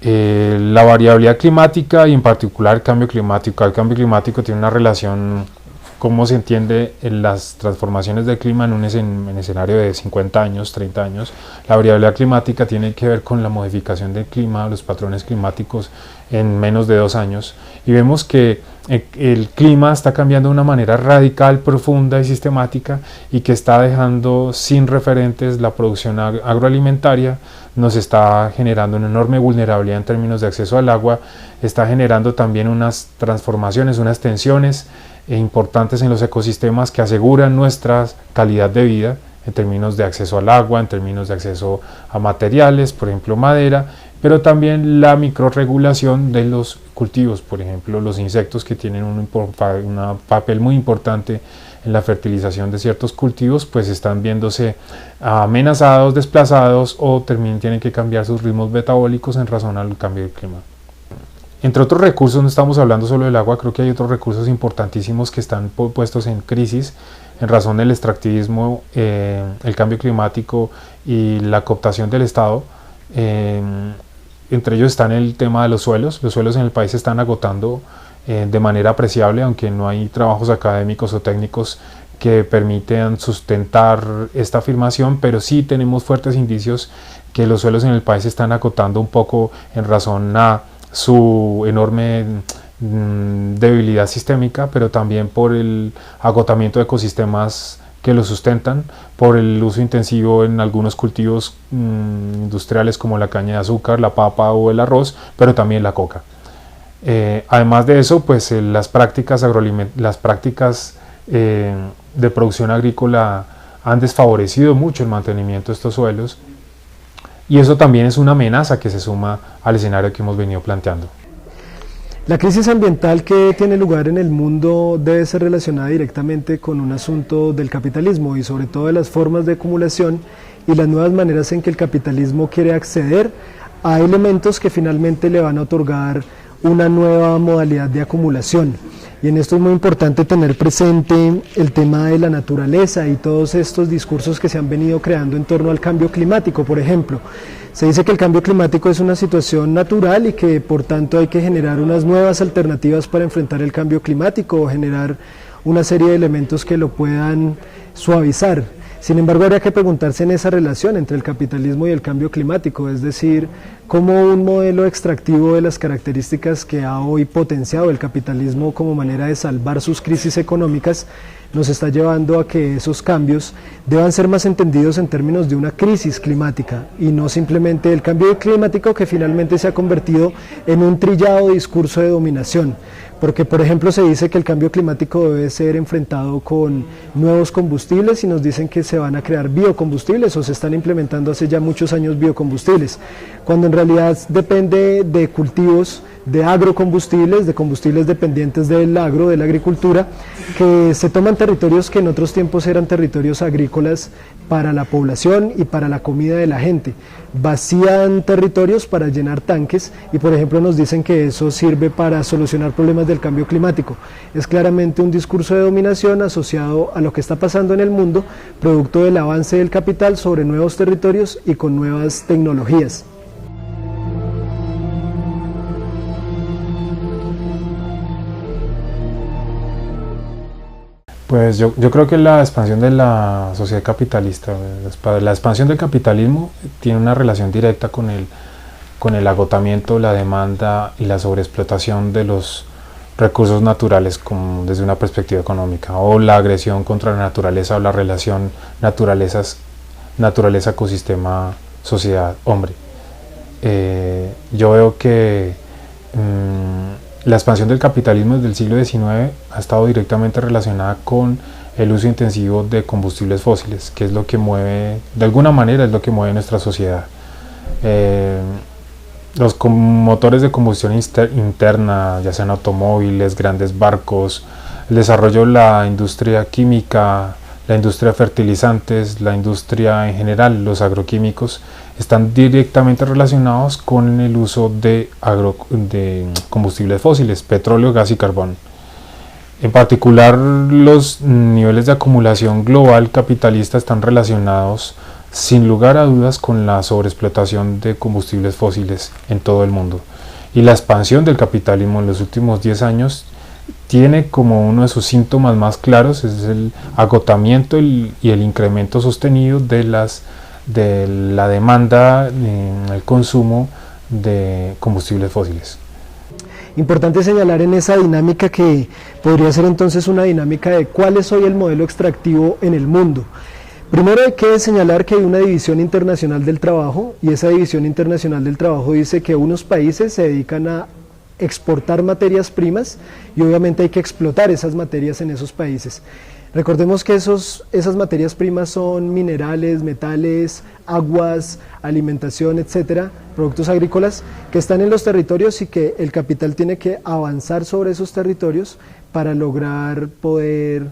La variabilidad climática y en particular el cambio climático. El cambio climático tiene una relación, cómo se entiende en las transformaciones del clima en un escenario de 50 años, 30 años. La variabilidad climática tiene que ver con la modificación del clima, los patrones climáticos en menos de 2 años. Y vemos que el clima está cambiando de una manera radical, profunda y sistemática, y que está dejando sin referentes la producción agroalimentaria, nos está generando una enorme vulnerabilidad en términos de acceso al agua, está generando también unas transformaciones, unas tensiones importantes en los ecosistemas que aseguran nuestra calidad de vida en términos de acceso al agua, en términos de acceso a materiales, por ejemplo madera, pero también la microrregulación de los cultivos, por ejemplo los insectos que tienen un papel muy importante en la fertilización de ciertos cultivos, pues están viéndose amenazados, desplazados o tienen que cambiar sus ritmos metabólicos en razón al cambio del clima. Entre otros recursos, no estamos hablando solo del agua, creo que hay otros recursos importantísimos que están puestos en crisis en razón del extractivismo, el cambio climático y la cooptación del Estado. Entre ellos están el tema de los suelos en el país se están agotando de manera apreciable, aunque no hay trabajos académicos o técnicos que permitan sustentar esta afirmación, pero sí tenemos fuertes indicios que los suelos en el país se están agotando un poco en razón a su enorme debilidad sistémica, pero también por el agotamiento de ecosistemas que lo sustentan, por el uso intensivo en algunos cultivos industriales como la caña de azúcar, la papa o el arroz, pero también la coca. Además de eso, pues las prácticas de producción agrícola han desfavorecido mucho el mantenimiento de estos suelos, y eso también es una amenaza que se suma al escenario que hemos venido planteando. La crisis ambiental que tiene lugar en el mundo debe ser relacionada directamente con un asunto del capitalismo y sobre todo de las formas de acumulación y las nuevas maneras en que el capitalismo quiere acceder a elementos que finalmente le van a otorgar una nueva modalidad de acumulación. Y en esto es muy importante tener presente el tema de la naturaleza y todos estos discursos que se han venido creando en torno al cambio climático, por ejemplo. Se dice que el cambio climático es una situación natural y que por tanto hay que generar unas nuevas alternativas para enfrentar el cambio climático o generar una serie de elementos que lo puedan suavizar. Sin embargo, habría que preguntarse en esa relación entre el capitalismo y el cambio climático, es decir, cómo un modelo extractivo de las características que ha hoy potenciado el capitalismo como manera de salvar sus crisis económicas nos está llevando a que esos cambios deban ser más entendidos en términos de una crisis climática y no simplemente el cambio climático que finalmente se ha convertido en un trillado discurso de dominación. Porque, por ejemplo, se dice que el cambio climático debe ser enfrentado con nuevos combustibles y nos dicen que se van a crear biocombustibles o se están implementando hace ya muchos años biocombustibles, cuando en realidad depende de cultivos, de agrocombustibles, de combustibles dependientes del agro, de la agricultura, que se toman territorios que en otros tiempos eran territorios agrícolas para la población y para la comida de la gente. Vacían territorios para llenar tanques y, por ejemplo, nos dicen que eso sirve para solucionar problemas del cambio climático. Es claramente un discurso de dominación asociado a lo que está pasando en el mundo, producto del avance del capital sobre nuevos territorios y con nuevas tecnologías. Pues yo creo que la expansión de la sociedad capitalista, la expansión del capitalismo tiene una relación directa con el agotamiento, la demanda y la sobreexplotación de los recursos naturales como desde una perspectiva económica, o la agresión contra la naturaleza o la relación naturaleza-ecosistema-sociedad-hombre. Yo veo que la expansión del capitalismo desde el siglo XIX ha estado directamente relacionada con el uso intensivo de combustibles fósiles, que es lo que mueve, de alguna manera es lo que mueve nuestra sociedad. Los motores de combustión interna, ya sean automóviles, grandes barcos, el desarrollo de la industria química, la industria de fertilizantes, la industria en general, los agroquímicos, están directamente relacionados con el uso de combustibles fósiles, petróleo, gas y carbón. En particular, los niveles de acumulación global capitalista están relacionados sin lugar a dudas con la sobreexplotación de combustibles fósiles en todo el mundo. Y la expansión del capitalismo en los últimos 10 años tiene como uno de sus síntomas más claros es el agotamiento y el incremento sostenido de la demanda en el consumo de combustibles fósiles. Importante señalar en esa dinámica que podría ser entonces una dinámica de cuál es hoy el modelo extractivo en el mundo. Primero hay que señalar que hay una división internacional del trabajo y esa división internacional del trabajo dice que unos países se dedican a exportar materias primas y obviamente hay que explotar esas materias en esos países. Recordemos que esas materias primas son minerales, metales, aguas, alimentación, etcétera, productos agrícolas que están en los territorios y que el capital tiene que avanzar sobre esos territorios para lograr poder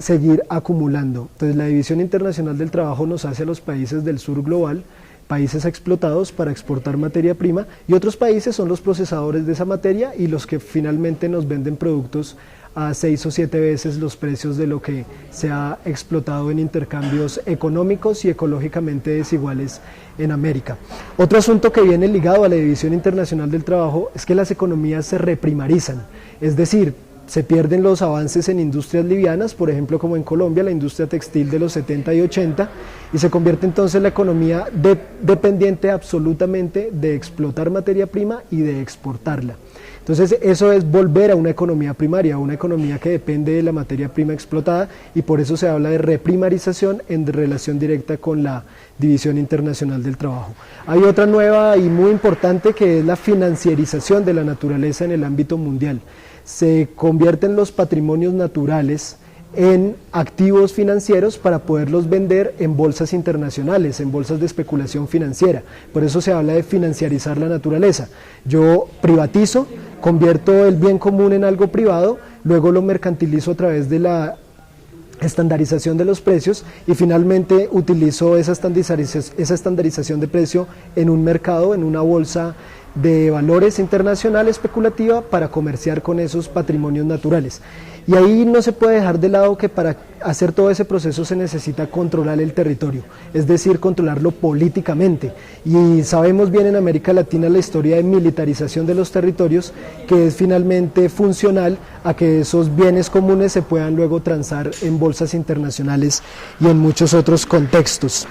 seguir acumulando. Entonces la División Internacional del Trabajo nos hace a los países del sur global, países explotados para exportar materia prima y otros países son los procesadores de esa materia y los que finalmente nos venden productos a 6 o 7 veces los precios de lo que se ha explotado en intercambios económicos y ecológicamente desiguales en América. Otro asunto que viene ligado a la División Internacional del Trabajo es que las economías se reprimarizan, es decir, se pierden los avances en industrias livianas, por ejemplo como en Colombia, la industria textil de los 70 y 80, y se convierte entonces la economía dependiente absolutamente de explotar materia prima y de exportarla. Entonces eso es volver a una economía primaria, una economía que depende de la materia prima explotada y por eso se habla de reprimarización en relación directa con la División Internacional del Trabajo. Hay otra nueva y muy importante que es la financiarización de la naturaleza en el ámbito mundial. Se convierten los patrimonios naturales en activos financieros para poderlos vender en bolsas internacionales, en bolsas de especulación financiera. Por eso se habla de financiarizar la naturaleza. Yo privatizo, convierto el bien común en algo privado, luego lo mercantilizo a través de la estandarización de los precios y finalmente utilizo esa estandarización de precio en un mercado, en una bolsa de valores internacional especulativa para comerciar con esos patrimonios naturales. Y ahí no se puede dejar de lado que para hacer todo ese proceso se necesita controlar el territorio, es decir, controlarlo políticamente. Y sabemos bien en América Latina la historia de militarización de los territorios, que es finalmente funcional a que esos bienes comunes se puedan luego transar en bolsas internacionales y en muchos otros contextos.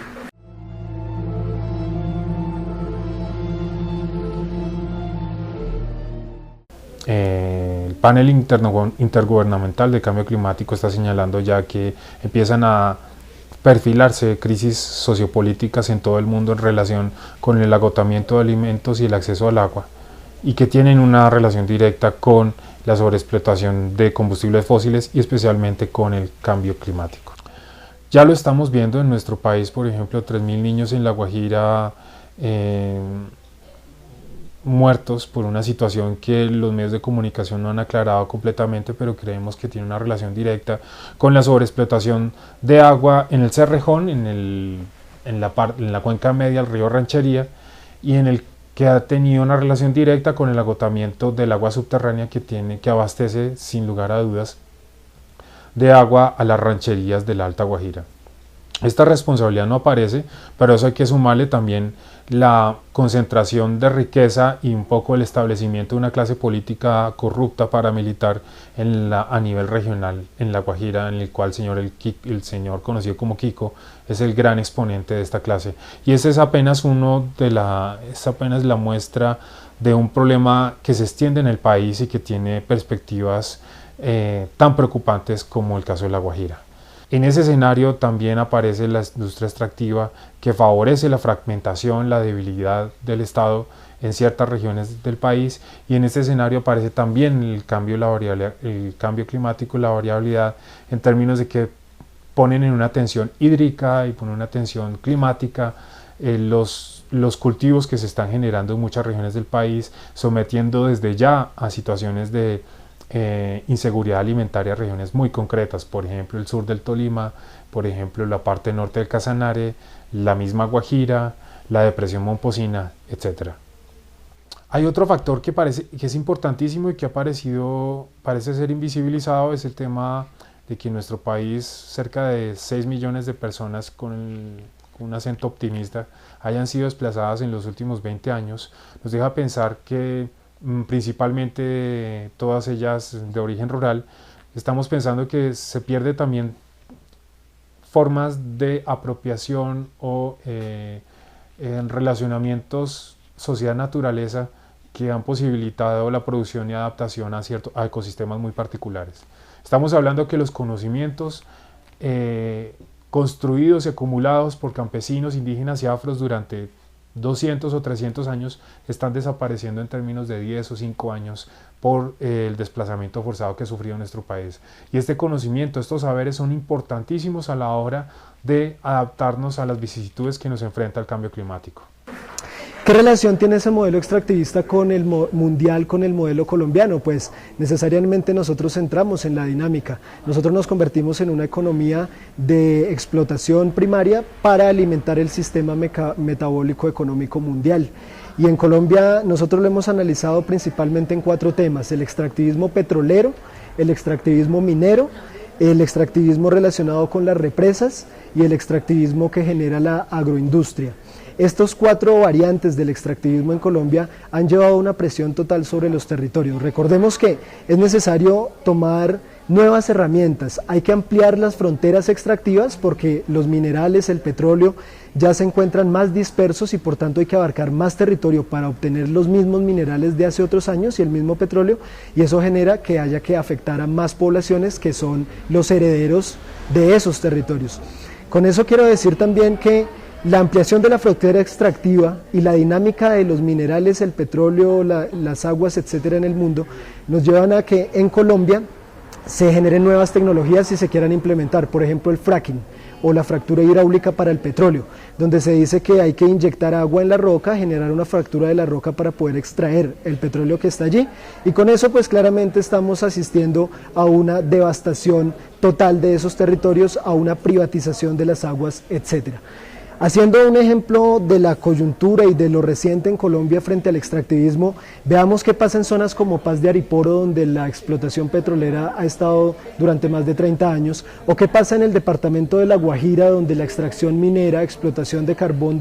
El panel intergubernamental de cambio climático está señalando ya que empiezan a perfilarse crisis sociopolíticas en todo el mundo en relación con el agotamiento de alimentos y el acceso al agua y que tienen una relación directa con la sobreexplotación de combustibles fósiles y especialmente con el cambio climático. Ya lo estamos viendo en nuestro país, por ejemplo, 3.000 niños en La Guajira muertos por una situación que los medios de comunicación no han aclarado completamente, pero creemos que tiene una relación directa con la sobreexplotación de agua en el Cerrejón, en la cuenca media del río Ranchería, y en el que ha tenido una relación directa con el agotamiento del agua subterránea que abastece sin lugar a dudas de agua a las rancherías de la Alta Guajira. Esta responsabilidad no aparece, pero eso hay que sumarle también la concentración de riqueza y un poco el establecimiento de una clase política corrupta paramilitar a nivel regional en La Guajira, en el cual el señor conocido como Kiko es el gran exponente de esta clase. Y ese es apenas la muestra de un problema que se extiende en el país y que tiene perspectivas tan preocupantes como el caso de La Guajira. En ese escenario también aparece la industria extractiva que favorece la fragmentación, la debilidad del Estado en ciertas regiones del país, y en este escenario aparece también el cambio climático y la variabilidad en términos de que ponen en una tensión hídrica y ponen una tensión climática los cultivos que se están generando en muchas regiones del país, sometiendo desde ya a situaciones de inseguridad alimentaria a regiones muy concretas, por ejemplo el sur del Tolima, por ejemplo la parte norte del Casanare, la misma Guajira, la depresión Momposina, etc. Hay otro factor que es importantísimo y que parece ser invisibilizado, es el tema de que en nuestro país cerca de 6 millones de personas con con un acento optimista, hayan sido desplazadas en los últimos 20 años, nos deja pensar que principalmente todas ellas de origen rural, estamos pensando que se pierde también formas de apropiación o en relacionamientos sociedad-naturaleza que han posibilitado la producción y adaptación a ecosistemas muy particulares. Estamos hablando que los conocimientos construidos y acumulados por campesinos, indígenas y afros durante 200 o 300 años están desapareciendo en términos de 10 o 5 años por el desplazamiento forzado que ha sufrido nuestro país. Y este conocimiento, estos saberes son importantísimos a la hora de adaptarnos a las vicisitudes que nos enfrenta el cambio climático. ¿Qué relación tiene ese modelo extractivista con el mundial, con el modelo colombiano? Pues necesariamente nosotros entramos en la dinámica. Nosotros nos convertimos en una economía de explotación primaria para alimentar el sistema metabólico económico mundial. Y en Colombia nosotros lo hemos analizado principalmente en 4 temas: el extractivismo petrolero, el extractivismo minero, el extractivismo relacionado con las represas y el extractivismo que genera la agroindustria. Estos 4 variantes del extractivismo en Colombia han llevado una presión total sobre los territorios. Recordemos que es necesario tomar nuevas herramientas, hay que ampliar las fronteras extractivas porque los minerales, el petróleo, ya se encuentran más dispersos y por tanto hay que abarcar más territorio para obtener los mismos minerales de hace otros años y el mismo petróleo, y eso genera que haya que afectar a más poblaciones que son los herederos de esos territorios. Con eso quiero decir también que la ampliación de la frontera extractiva y la dinámica de los minerales, el petróleo, las aguas, etcétera, en el mundo, nos llevan a que en Colombia se generen nuevas tecnologías y se quieran implementar, por ejemplo el fracking o la fractura hidráulica para el petróleo, donde se dice que hay que inyectar agua en la roca, generar una fractura de la roca para poder extraer el petróleo que está allí, y con eso pues claramente estamos asistiendo a una devastación total de esos territorios, a una privatización de las aguas, etcétera. Haciendo un ejemplo de la coyuntura y de lo reciente en Colombia frente al extractivismo, veamos qué pasa en zonas como Paz de Ariporo, donde la explotación petrolera ha estado durante más de 30 años, o qué pasa en el departamento de La Guajira, donde la extracción minera, explotación de carbón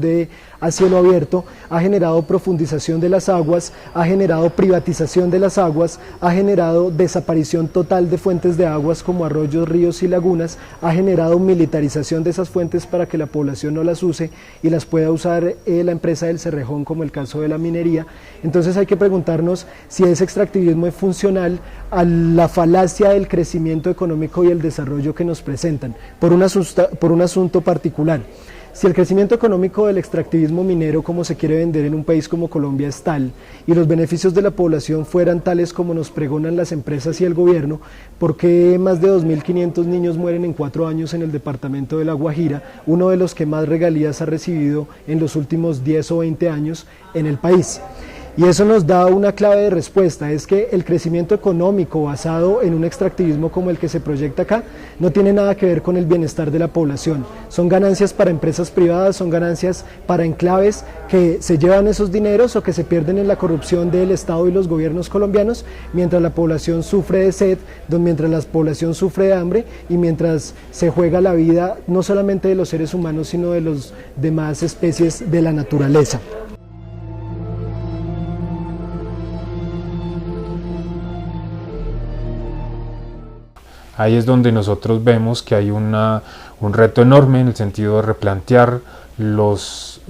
a cielo abierto, ha generado profundización de las aguas, ha generado privatización de las aguas, ha generado desaparición total de fuentes de aguas como arroyos, ríos y lagunas, ha generado militarización de esas fuentes para que la población no las use y las pueda usar la empresa del Cerrejón, como el caso de la minería. Entonces hay que preguntarnos si ese extractivismo es funcional a la falacia del crecimiento económico y el desarrollo que nos presentan, por un asunto particular. Si el crecimiento económico del extractivismo minero, como se quiere vender en un país como Colombia, es tal, y los beneficios de la población fueran tales como nos pregonan las empresas y el gobierno, ¿por qué más de 2.500 niños mueren en 4 años en el departamento de La Guajira, uno de los que más regalías ha recibido en los últimos 10 o 20 años en el país? Y eso nos da una clave de respuesta, es que el crecimiento económico basado en un extractivismo como el que se proyecta acá no tiene nada que ver con el bienestar de la población. Son ganancias para empresas privadas, son ganancias para enclaves que se llevan esos dineros o que se pierden en la corrupción del Estado y los gobiernos colombianos, mientras la población sufre de sed, mientras la población sufre de hambre y mientras se juega la vida no solamente de los seres humanos, sino de las demás especies de la naturaleza. Ahí es donde nosotros vemos que hay un reto enorme en el sentido de replantear los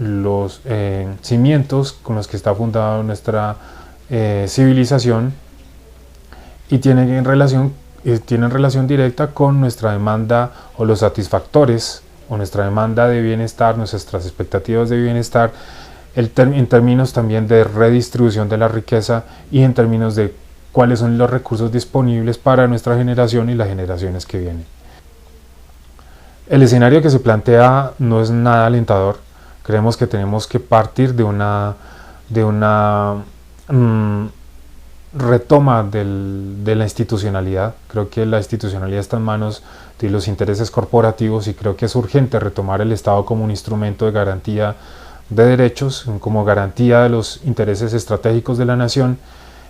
cimientos con los que está fundada nuestra civilización, y tienen relación directa con nuestra demanda o los satisfactores o nuestra demanda de bienestar, nuestras expectativas de bienestar, en términos también de redistribución de la riqueza y en términos de cuáles son los recursos disponibles para nuestra generación y las generaciones que vienen. El escenario que se plantea no es nada alentador. Creemos que tenemos que partir de una retoma de la institucionalidad. Creo que la institucionalidad está en manos de los intereses corporativos y creo que es urgente retomar el Estado como un instrumento de garantía de derechos, como garantía de los intereses estratégicos de la nación,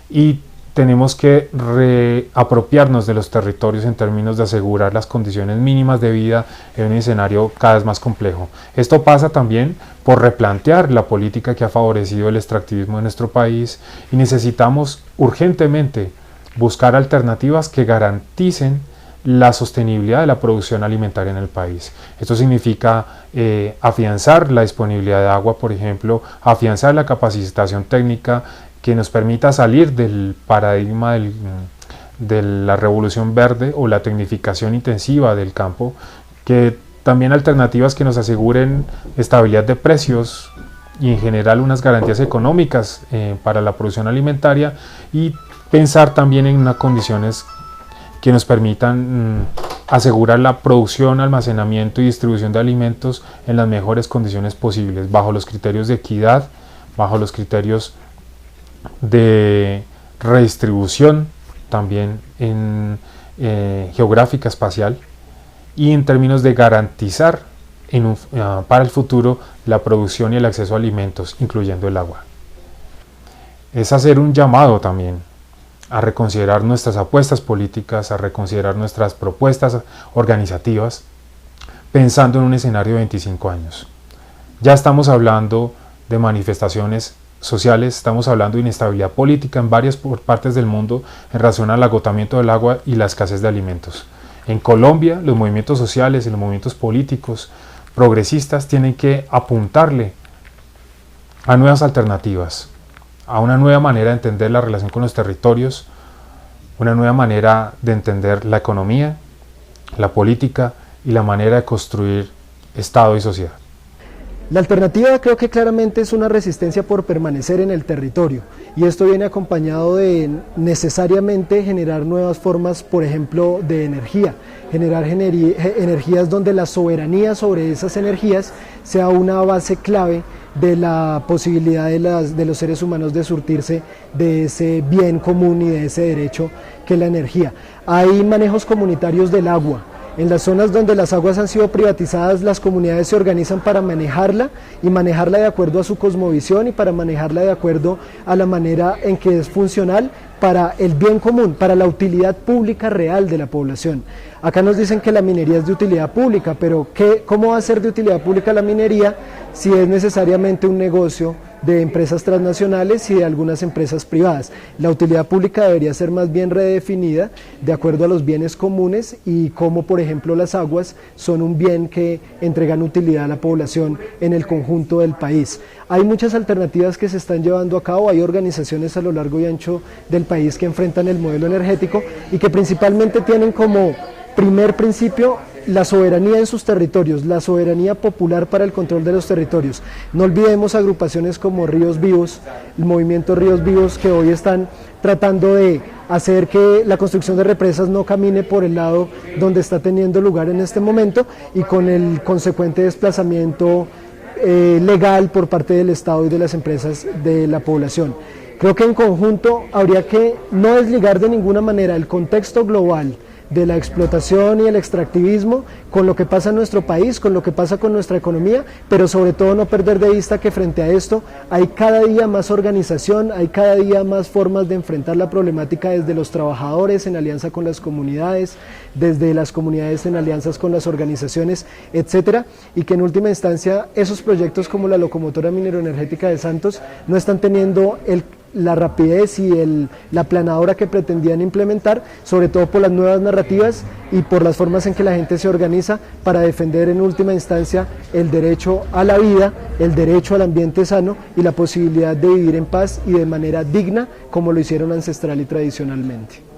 y tenemos que reapropiarnos de los territorios en términos de asegurar las condiciones mínimas de vida en un escenario cada vez más complejo. Esto pasa también por replantear la política que ha favorecido el extractivismo en nuestro país, y necesitamos urgentemente buscar alternativas que garanticen la sostenibilidad de la producción alimentaria en el país. Esto significa afianzar la disponibilidad de agua, por ejemplo, afianzar la capacitación técnica que nos permita salir del paradigma de la revolución verde o la tecnificación intensiva del campo, que también alternativas que nos aseguren estabilidad de precios y en general unas garantías económicas para la producción alimentaria, y pensar también en unas condiciones que nos permitan asegurar la producción, almacenamiento y distribución de alimentos en las mejores condiciones posibles, bajo los criterios de equidad, bajo los criterios de redistribución también geográfica, espacial, y en términos de garantizar para el futuro la producción y el acceso a alimentos, incluyendo el agua. Es hacer un llamado también a reconsiderar nuestras apuestas políticas, a reconsiderar nuestras propuestas organizativas, pensando en un escenario de 25 años. Ya estamos hablando de manifestaciones sociales, estamos hablando de inestabilidad política en varias partes del mundo en relación al agotamiento del agua y la escasez de alimentos. En Colombia, los movimientos sociales y los movimientos políticos progresistas tienen que apuntarle a nuevas alternativas, a una nueva manera de entender la relación con los territorios, una nueva manera de entender la economía, la política y la manera de construir Estado y sociedad. La alternativa creo que claramente es una resistencia por permanecer en el territorio, y esto viene acompañado de necesariamente generar nuevas formas, por ejemplo, de energía, generar energías donde la soberanía sobre esas energías sea una base clave de la posibilidad de los seres humanos de surtirse de ese bien común y de ese derecho que es la energía. Hay manejos comunitarios del agua. En las zonas donde las aguas han sido privatizadas, las comunidades se organizan para manejarla, y manejarla de acuerdo a su cosmovisión y para manejarla de acuerdo a la manera en que es funcional para el bien común, para la utilidad pública real de la población. Acá nos dicen que la minería es de utilidad pública, pero ¿cómo va a ser de utilidad pública la minería si es necesariamente un negocio de empresas transnacionales y de algunas empresas privadas? La utilidad pública debería ser más bien redefinida de acuerdo a los bienes comunes, y como por ejemplo las aguas son un bien que entregan utilidad a la población en el conjunto del país. Hay muchas alternativas que se están llevando a cabo, hay organizaciones a lo largo y ancho del país que enfrentan el modelo energético y que principalmente tienen como primer principio la soberanía en sus territorios, la soberanía popular para el control de los territorios. No olvidemos agrupaciones como Ríos Vivos, el movimiento Ríos Vivos, que hoy están tratando de hacer que la construcción de represas no camine por el lado donde está teniendo lugar en este momento, y con el consecuente desplazamiento legal por parte del Estado y de las empresas de la población. Creo que en conjunto habría que no desligar de ninguna manera el contexto global de la explotación y el extractivismo con lo que pasa en nuestro país, con lo que pasa con nuestra economía, pero sobre todo no perder de vista que frente a esto hay cada día más organización, hay cada día más formas de enfrentar la problemática desde los trabajadores en alianza con las comunidades, desde las comunidades en alianzas con las organizaciones, etcétera, y que en última instancia esos proyectos como la locomotora mineroenergética de Santos no están teniendo la rapidez y la planadora que pretendían implementar, sobre todo por las nuevas narrativas y por las formas en que la gente se organiza para defender en última instancia el derecho a la vida, el derecho al ambiente sano y la posibilidad de vivir en paz y de manera digna como lo hicieron ancestral y tradicionalmente.